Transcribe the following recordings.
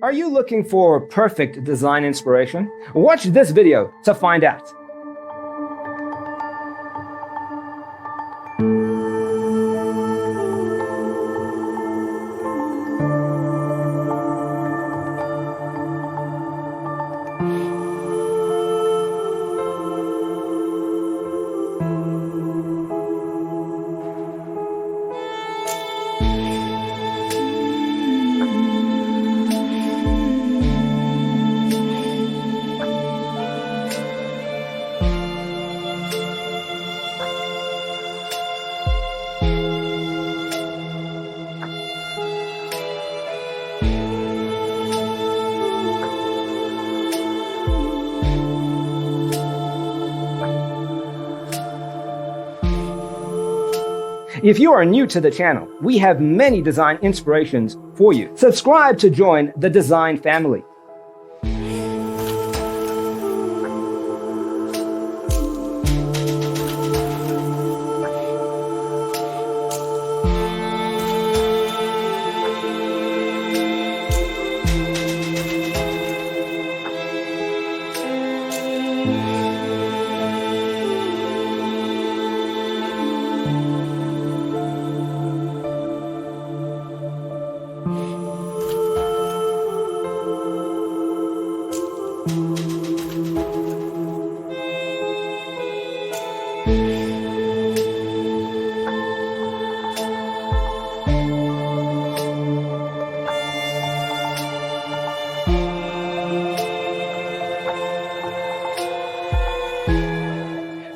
Are you looking for perfect design inspiration? Watch this video to find out. If you are new to the channel, we have many design inspirations for you. Subscribe to join the design family.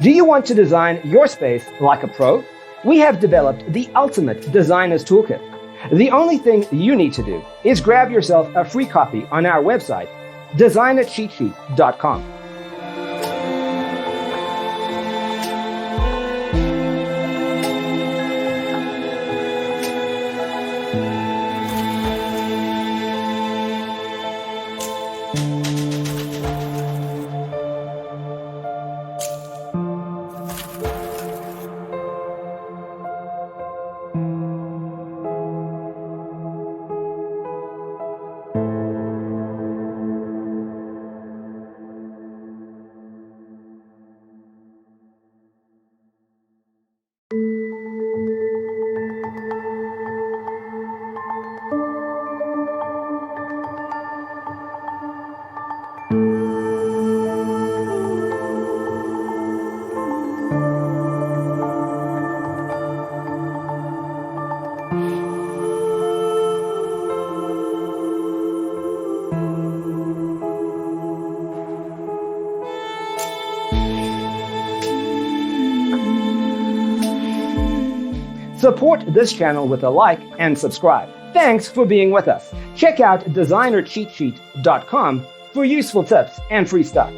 Do you want to design your space like a pro? We have developed the ultimate designer's toolkit. The only thing you need to do is grab yourself a free copy on our website, designercheatsheet.com. Support this channel with a like and subscribe. Thanks for being with us. Check out designercheatsheet.com for useful tips and free stuff.